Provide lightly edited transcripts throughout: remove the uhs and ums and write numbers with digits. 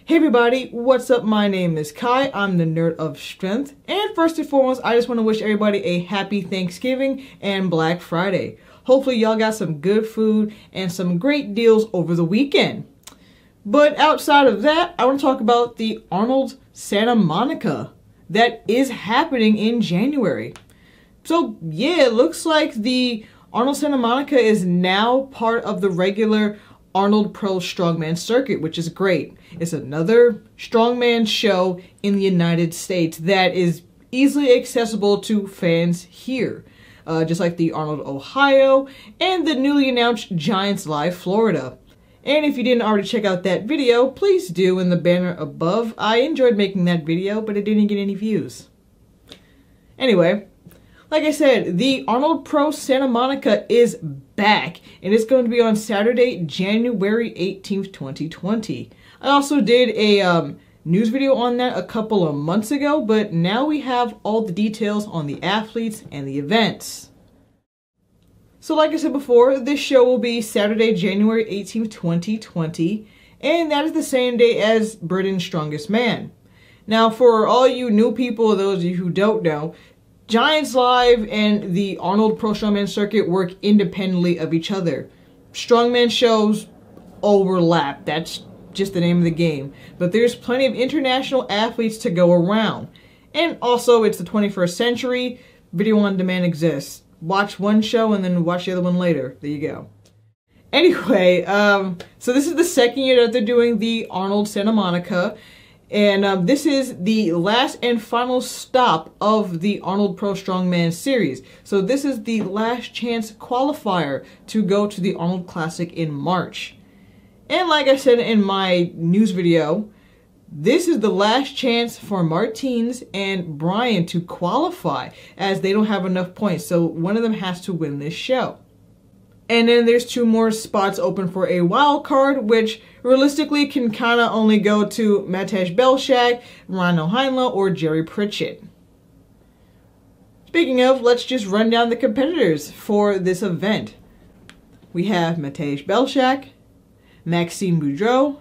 Hey everybody, what's up? My name is Kai, I'm the Nerd of Strength, and first and foremost, I just want to wish everybody a happy Thanksgiving and Black Friday. Hopefully y'all got some good food and some great deals over the weekend. But outside of that, I want to talk about the Arnold Santa Monica that is happening in January. So yeah, it looks like the Arnold Santa Monica is now part of the regular Arnold Pro Strongman circuit, which is great. It's another strongman show in the United States that is easily accessible to fans here. Just like the Arnold Ohio and the newly announced Giants Live Florida. And if you didn't already check out that video, please do in the banner above. I enjoyed making that video, but it didn't get any views. Anyway, like I said, the Arnold Pro Santa Monica is back, and it's going to be on Saturday, January 18th, 2020. I also did a news video on that a couple of months ago, but now we have all the details on the athletes and the events. So like I said before, this show will be Saturday, January 18th, 2020, and that is the same day as Britain's Strongest Man. Now, for all you new people, those of you who don't know, Giants Live and the Arnold Pro Strongman circuit work independently of each other. Strongman shows overlap. That's just the name of the game. But there's plenty of international athletes to go around. And also, it's the 21st century. Video on demand exists. Watch one show and then watch the other one later. There you go. Anyway, so this is the second year that they're doing the Arnold Santa Monica. And this is the last and final stop of the Arnold Pro Strongman series. So this is the last chance qualifier to go to the Arnold Classic in March. And like I said in my news video, this is the last chance for Martins and Brian to qualify, as they don't have enough points. So one of them has to win this show. And then there's two more spots open for a wild card, which realistically can kind of only go to Matej Belshak, Rhino Heinla, or Jerry Pritchett. Speaking of, let's just run down the competitors for this event. We have Matej Belshak, Maxime Boudreau,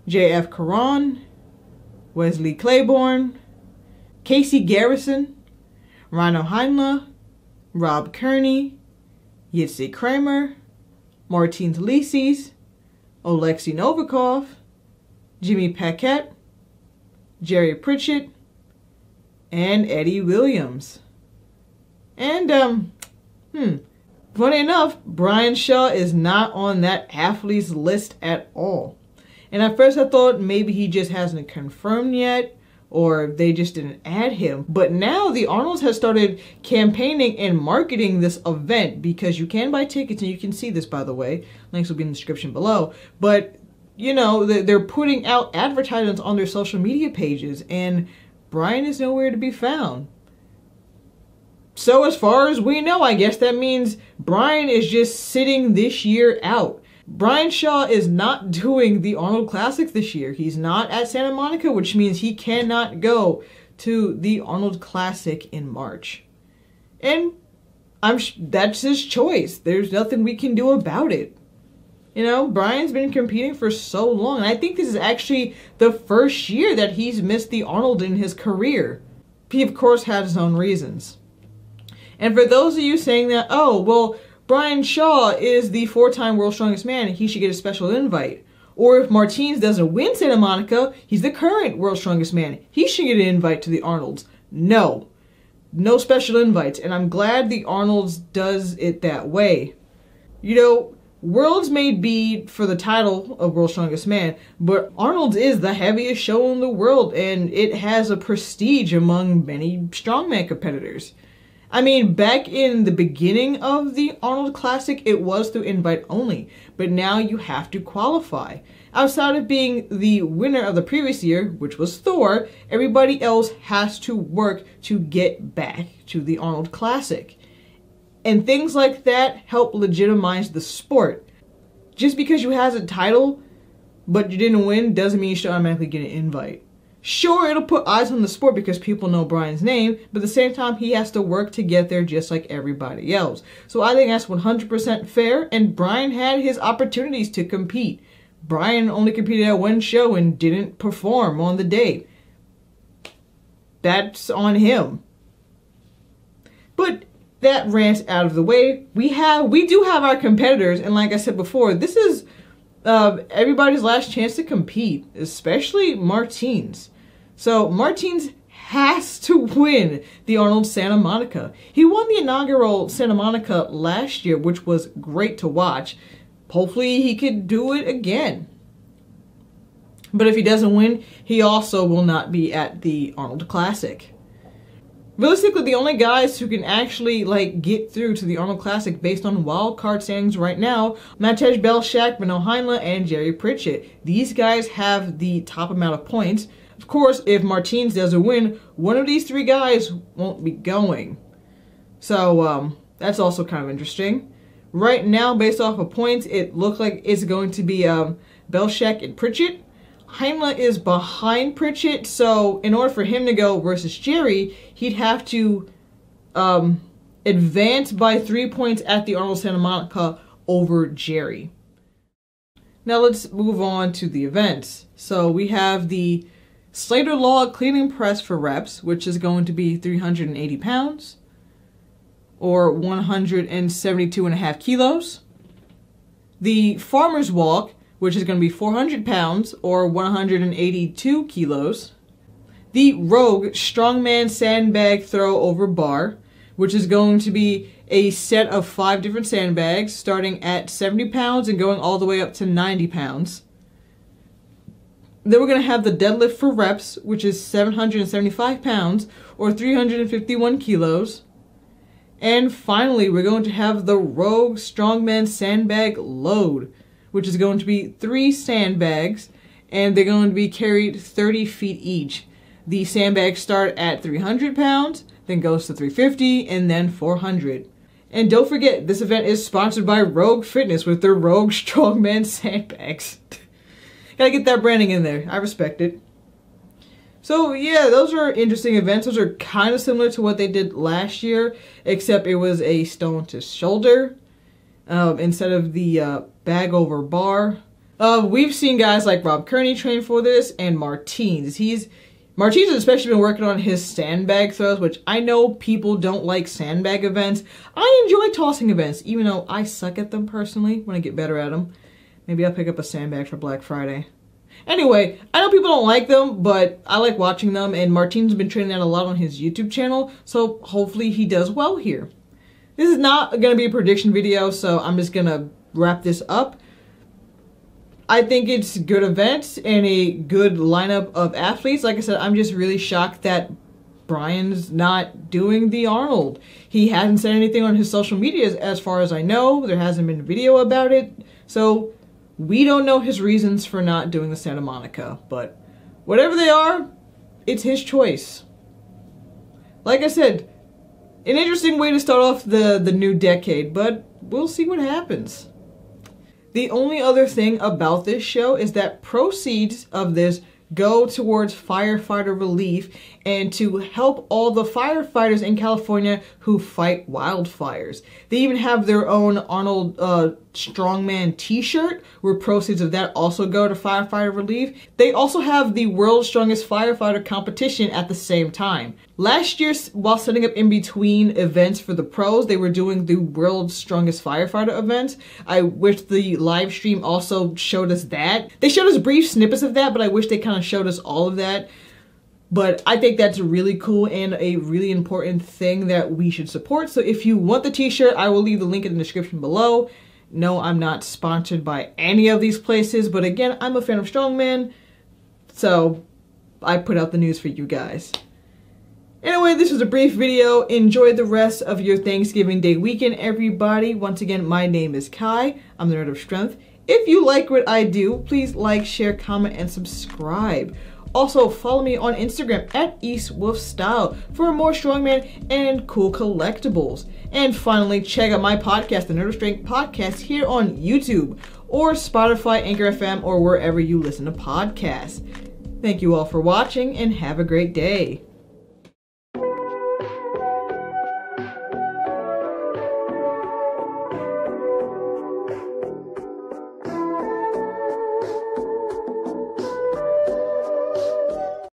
J.F. Caron, Wesley Claiborne, Casey Garrison, Rhino Heinla, Rob Kearney, Yitzi Kramer, Martins Lisis, Oleksiy Novikov, Jimmy Paquette, Jerry Pritchett, and Eddie Williams. And, funny enough, Brian Shaw is not on that athletes list at all. And at first I thought maybe he just hasn't confirmed yet, or they just didn't add him. But now the Arnolds has started campaigning and marketing this event, because you can buy tickets, and you can see this, by the way. Links will be in the description below. But, you know, they're putting out advertisements on their social media pages, and Brian is nowhere to be found. So as far as we know, I guess that means Brian is just sitting this year out. Brian Shaw is not doing the Arnold Classic this year. He's not at Santa Monica, which means he cannot go to the Arnold Classic in March. And that's his choice. There's nothing we can do about it. You know, Brian's been competing for so long. And I think this is actually the first year that he's missed the Arnold in his career. He, of course, had his own reasons. And for those of you saying that, oh, well, Brian Shaw is the 4-time World's Strongest Man, he should get a special invite. Or if Martins doesn't win Santa Monica, he's the current World's Strongest Man, he should get an invite to the Arnolds. No. No special invites, and I'm glad the Arnolds does it that way. You know, Worlds may be for the title of World's Strongest Man, but Arnold's is the heaviest show in the world, and it has a prestige among many strongman competitors. I mean, back in the beginning of the Arnold Classic, it was through invite only, but now you have to qualify. Outside of being the winner of the previous year, which was Thor, everybody else has to work to get back to the Arnold Classic. And things like that help legitimize the sport. Just because you have a title, but you didn't win, doesn't mean you should automatically get an invite. Sure, it'll put eyes on the sport because people know Brian's name, but at the same time, he has to work to get there just like everybody else. So I think that's 100% fair, and Brian had his opportunities to compete. Brian only competed at one show and didn't perform on the date. That's on him. But that rant out of the way, we do have our competitors, and like I said before, this is everybody's last chance to compete, especially Martins. So Martins has to win the Arnold Santa Monica. He won the inaugural Santa Monica last year, which was great to watch. Hopefully he could do it again. But if he doesn't win, he also will not be at the Arnold Classic. Realistically, the only guys who can actually get through to the Arnold Classic based on wild card standings right now, Matej Belshak, Beno Heinle, and Jerry Pritchett. These guys have the top amount of points. Of course, if Martins doesn't win, one of these three guys won't be going. So that's also kind of interesting. Right now, based off of points, it looks like it's going to be Belshak and Pritchett. Heinle is behind Pritchett, so in order for him to go versus Jerry, he'd have to advance by 3 points at the Arnold Santa Monica over Jerry. Now let's move on to the events. So we have the Slater Log Cleaning Press for reps, which is going to be 380 pounds, or 172.5 kilos. The Farmer's Walk, which is going to be 400 pounds, or 182 kilos. The Rogue Strongman Sandbag Throw Over Bar, which is going to be a set of 5 different sandbags, starting at 70 pounds and going all the way up to 90 pounds. Then we're going to have the Deadlift for reps, which is 775 pounds, or 351 kilos. And finally, we're going to have the Rogue Strongman Sandbag Load, which is going to be 3 sandbags, and they're going to be carried 30 feet each. The sandbags start at 300 pounds, then goes to 350, and then 400. And don't forget, this event is sponsored by Rogue Fitness with their Rogue Strongman sandbags. Gotta get that branding in there. I respect it. So yeah, those are interesting events. Those are kind of similar to what they did last year, except it was a stone to shoulder instead of the bag over bar. We've seen guys like Rob Kearney train for this, and Martins. Martins has especially been working on his sandbag throws, which I know people don't like sandbag events. I enjoy tossing events, even though I suck at them personally. When I get better at them, maybe I'll pick up a sandbag for Black Friday. Anyway, I know people don't like them, but I like watching them, and Martins has been training that a lot on his YouTube channel, so hopefully he does well here. This is not going to be a prediction video, so I'm just going to wrap this up. I think it's a good event and a good lineup of athletes. Like I said, I'm just really shocked that Brian's not doing the Arnold. He hasn't said anything on his social media as far as I know. There hasn't been a video about it. So we don't know his reasons for not doing the Santa Monica. But whatever they are, it's his choice. Like I said, an interesting way to start off the new decade, but we'll see what happens. The only other thing about this show is that proceeds of this go towards firefighter relief and to help all the firefighters in California who fight wildfires. They even have their own Arnold Strongman t-shirt, where proceeds of that also go to firefighter relief. They also have the World's Strongest Firefighter competition at the same time. Last year, while setting up in between events for the pros, they were doing the World's Strongest Firefighter events. I wish the live stream also showed us that. They showed us brief snippets of that, but I wish they kind of showed us all of that. But I think that's really cool and a really important thing that we should support. So if you want the t-shirt, I will leave the link in the description below. No, I'm not sponsored by any of these places, but again, I'm a fan of Strongman, so I put out the news for you guys. Anyway, this was a brief video. Enjoy the rest of your Thanksgiving Day weekend, everybody. Once again, my name is Kai. I'm the Nerd of Strength. If you like what I do, please like, share, comment, and subscribe. Also, follow me on Instagram at EastWolfStyle for more Strongman and cool collectibles. And finally, check out my podcast, the Nerd of Strength Podcast, here on YouTube or Spotify, Anchor FM, or wherever you listen to podcasts. Thank you all for watching and have a great day.